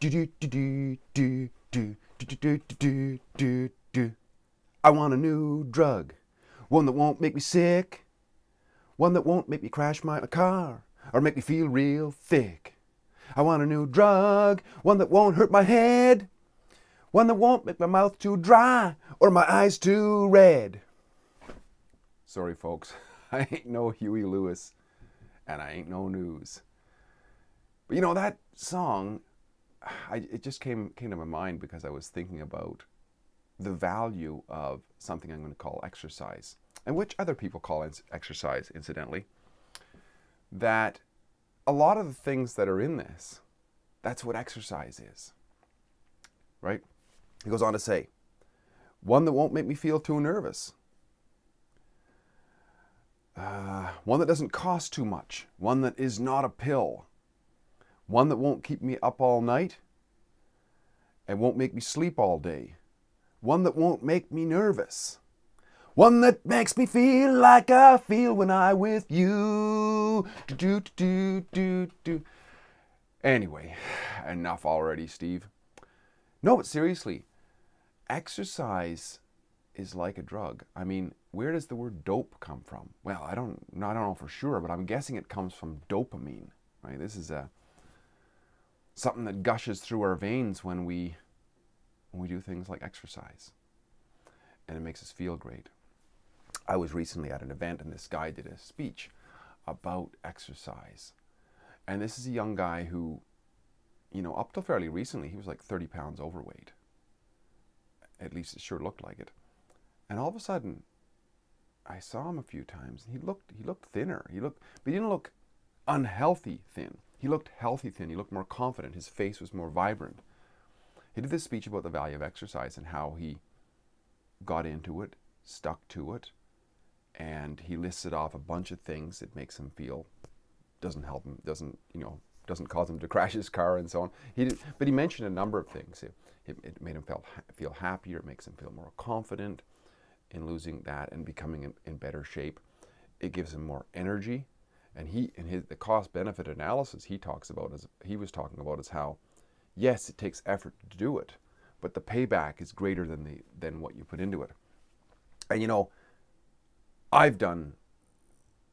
Do do do do do do do do do do do. I want a new drug, one that won't make me sick, one that won't make me crash my car or make me feel real thick. I want a new drug, one that won't hurt my head, one that won't make my mouth too dry or my eyes too red. Sorry, folks, I ain't no Huey Lewis and I ain't no news. But you know, that song, it just came to my mind because I was thinking about the value of something I'm going to call exercise, and which other people call exercise, incidentally. That a lot of the things that are in this, that's what exercise is, right? He goes on to say, one that won't make me feel too nervous, one that doesn't cost too much, one that is not a pill, one that won't keep me up all night and won't make me sleep all day, one that won't make me nervous, one that makes me feel like I feel when I'm with you. Do, do, do, do, do. Anyway, enough already, Steve. No, but seriously, exercise is like a drug. I mean, where does the word dope come from? Well, I don't know for sure, but I'm guessing it comes from dopamine, right? This is something that gushes through our veins when we do things like exercise, and it makes us feel great. I was recently at an event and this guy did a speech about exercise, and this is a young guy who, you know, up till fairly recently he was like 30 pounds overweight. At least it sure looked like it. And all of a sudden I saw him a few times and he looked thinner. But he didn't look unhealthy thin. He looked healthy thin. He looked more confident. His face was more vibrant. He did this speech about the value of exercise and how he got into it, stuck to it, and he listed off a bunch of things that makes him feel, doesn't help him, doesn't cause him to crash his car and so on. But he mentioned a number of things. It made him feel happier. It makes him feel more confident in losing that and becoming in better shape. It gives him more energy. And the cost-benefit analysis he was talking about is how, yes, it takes effort to do it, but the payback is greater than what you put into it. And you know, I've done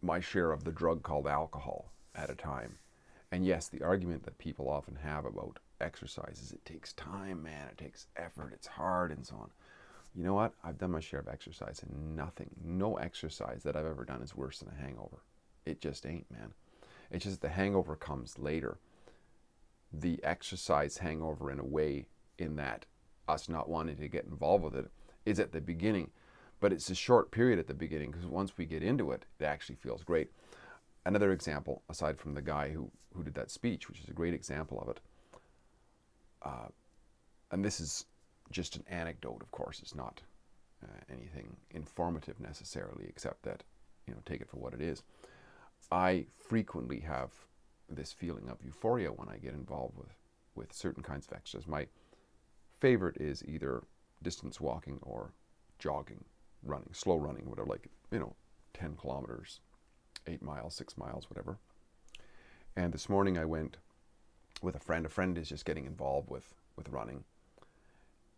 my share of the drug called alcohol at a time. And yes, the argument that people often have about exercise is it takes time, man, it takes effort, it's hard, and so on. You know what? I've done my share of exercise, and no exercise that I've ever done is worse than a hangover. It just ain't, man. It's just the hangover comes later. The exercise hangover, in a way, in that us not wanting to get involved with it, is at the beginning. But it's a short period at the beginning, because once we get into it, it actually feels great. Another example, aside from the guy who did that speech, which is a great example of it, and this is just an anecdote, of course, it's not anything informative necessarily, except that, you know, take it for what it is. I frequently have this feeling of euphoria when I get involved with certain kinds of exercise. My favorite is either distance walking or jogging, running, slow running, whatever, like, you know, 10 kilometers, 8 miles, 6 miles, whatever. And this morning I went with a friend. A friend is just getting involved with running,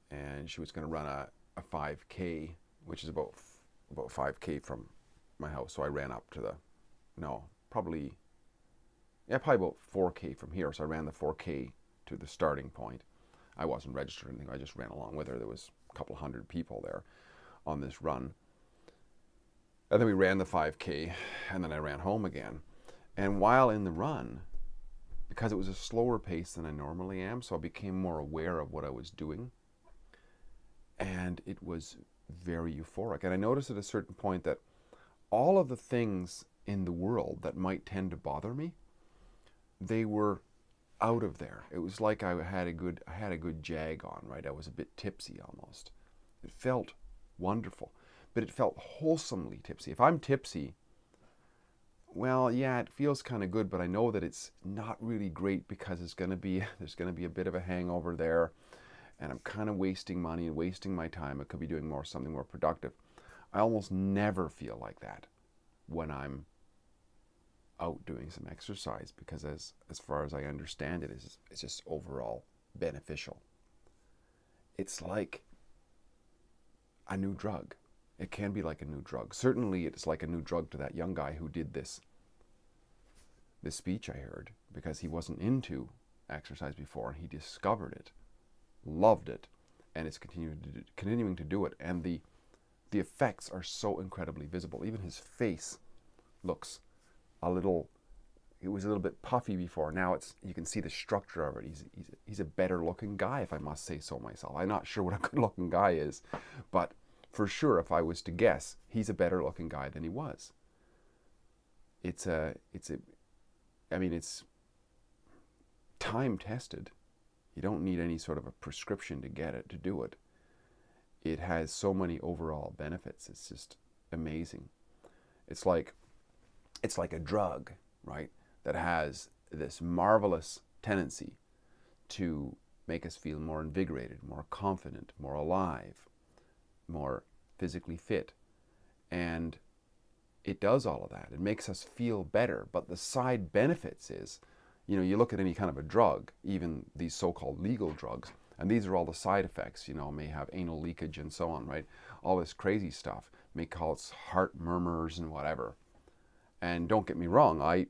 and she was going to run a 5K, which is about 5K from my house. So I ran up to probably about 4K from here. So I ran the 4K to the starting point. I wasn't registered or anything. I just ran along with her. There was a couple hundred people there on this run. And then we ran the 5K, and then I ran home again. And while in the run, because it was a slower pace than I normally am, so I became more aware of what I was doing. And it was very euphoric. And I noticed at a certain point that all of the things in the world that might tend to bother me, they were out of there. It was like I had a good jag on, right? I was a bit tipsy almost. It felt wonderful, but it felt wholesomely tipsy. If I'm tipsy, well, yeah, it feels kind of good, but I know that it's not really great because there's going to be a bit of a hangover there, and I'm kind of wasting money and wasting my time. I could be doing something more productive. I almost never feel like that when I'm out doing some exercise, because as far as I understand it, it's just overall beneficial. It's like a new drug. It can be like a new drug. Certainly it's like a new drug to that young guy who did this speech I heard, because he wasn't into exercise before, and he discovered it, loved it, and is continuing to do it. And the effects are so incredibly visible. Even his face looks it was a little bit puffy before. Now you can see the structure of it. He's a better looking guy, if I must say so myself. I'm not sure what a good looking guy is, but for sure, if I was to guess, he's a better looking guy than he was. It's time tested. You don't need any sort of a prescription to do it. It has so many overall benefits. It's just amazing. It's like a drug, right? That has this marvelous tendency to make us feel more invigorated, more confident, more alive, more physically fit. And it does all of that. It makes us feel better. But the side benefits is, you look at any kind of a drug, even these so-called legal drugs, and these are all the side effects, may have anal leakage and so on, right? All this crazy stuff, may cause heart murmurs and whatever. And don't get me wrong, I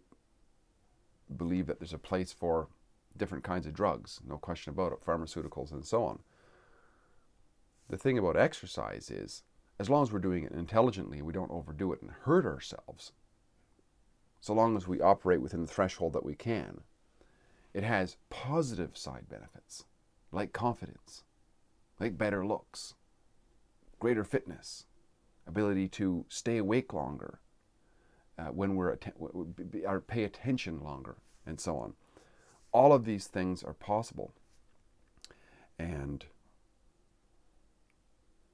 believe that there's a place for different kinds of drugs, no question about it, pharmaceuticals and so on. The thing about exercise is, as long as we're doing it intelligently, we don't overdo it and hurt ourselves, so long as we operate within the threshold that we can, it has positive side benefits, like confidence, like better looks, greater fitness, ability to stay awake longer, when pay attention longer, and so on. All of these things are possible, and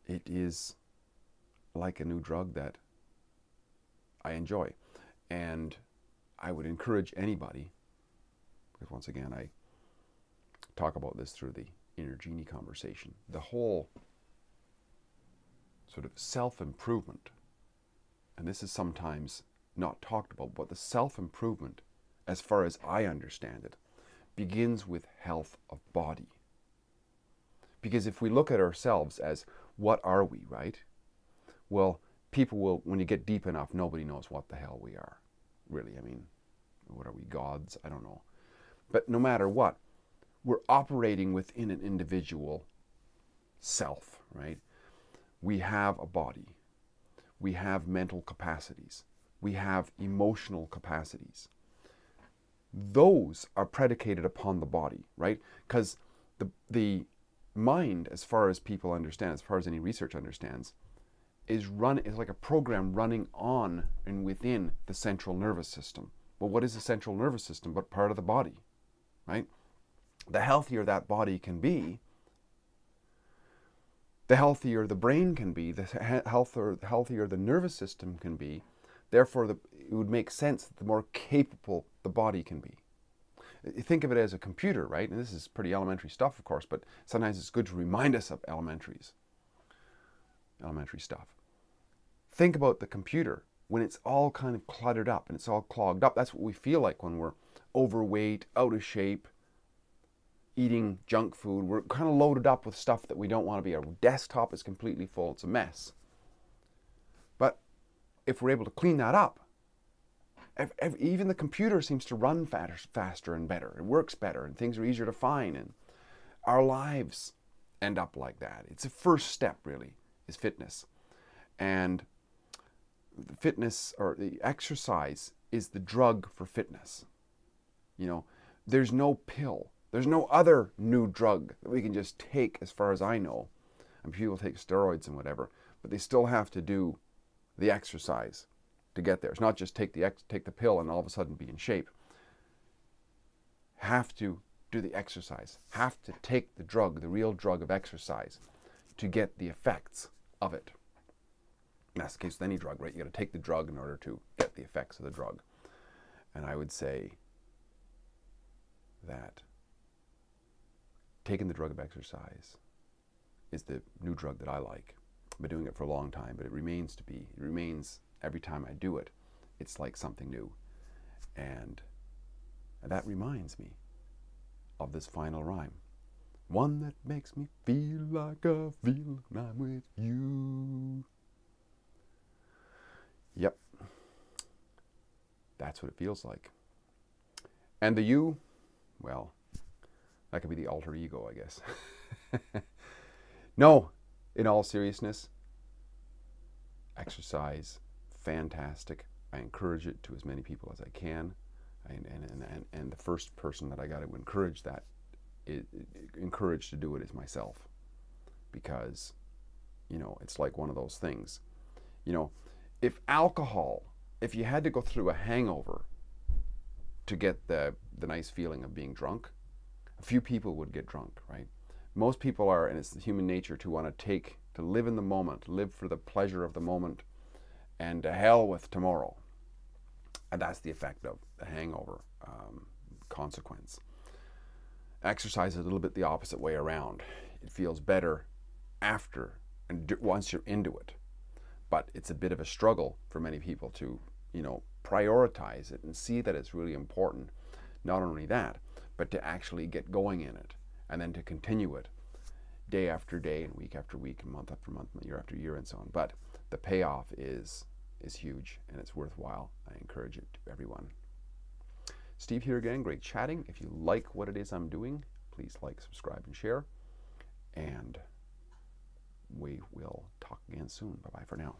it is like a new drug that I enjoy. And I would encourage anybody, because once again I talk about this through the Inner Genie conversation, the whole sort of self-improvement, and this is sometimes not talked about, but the self-improvement, as far as I understand it, begins with health of body. Because if we look at ourselves as, what are we, right? Well, people will, when you get deep enough, nobody knows what the hell we are, really. I mean, what are we, gods? I don't know. But no matter what, we're operating within an individual self, right? We have a body. We have mental capacities. We have emotional capacities. Those are predicated upon the body, right? Because the mind, as far as people understand, as far as any research understands, is like a program running on and within the central nervous system. Well, what is the central nervous system but part of the body, right? The healthier that body can be, the healthier the brain can be, the healthier the nervous system can be. Therefore, it would make sense that the more capable the body can be. Think of it as a computer, right? And this is pretty elementary stuff, of course, but sometimes it's good to remind us of elementary stuff. Think about the computer when it's all kind of cluttered up and it's all clogged up. That's what we feel like when we're overweight, out of shape, eating junk food. We're kind of loaded up with stuff that we don't want to be. Our desktop is completely full. It's a mess. But if we're able to clean that up, even the computer seems to run faster and better. It works better and things are easier to find, and our lives end up like that. It's a first step, really, is fitness. And fitness, or the exercise, is the drug for fitness. There's no pill. There's no other new drug that we can just take, as far as I know. And people take steroids and whatever, but they still have to do the exercise to get there. It's not just take the pill and all of a sudden be in shape. Have to do the exercise. Have to take the drug, the real drug of exercise, to get the effects of it. And that's the case with any drug, right? You got to take the drug in order to get the effects of the drug. And I would say that taking the drug of exercise is the new drug that I like. I've been doing it for a long time, but it remains every time I do it, it's like something new. And that reminds me of this final rhyme. one that makes me feel like I feel when I'm with you. Yep, that's what it feels like. And the you, well, that could be the alter ego, I guess. No, in all seriousness, exercise, fantastic. I encourage it to as many people as I can. And the first person that I got to encourage that, encouraged to do it is myself. Because, you know, it's like one of those things. You know, if you had to go through a hangover to get the nice feeling of being drunk, a few people would get drunk, right? Most people are, and it's human nature to want to live in the moment, live for the pleasure of the moment, and to hell with tomorrow. And that's the effect of the hangover consequence. Exercise is a little bit the opposite way around. It feels better after and once you're into it. But it's a bit of a struggle for many people to, you know, prioritize it and see that it's really important. Not only that, but to actually get going in it and then to continue it day after day and week after week and month after month and year after year and so on. But the payoff is huge and it's worthwhile. I encourage it to everyone. Steve here again, great chatting. If you like what it is I'm doing, please like, subscribe, and share. And we will talk again soon. Bye-bye for now.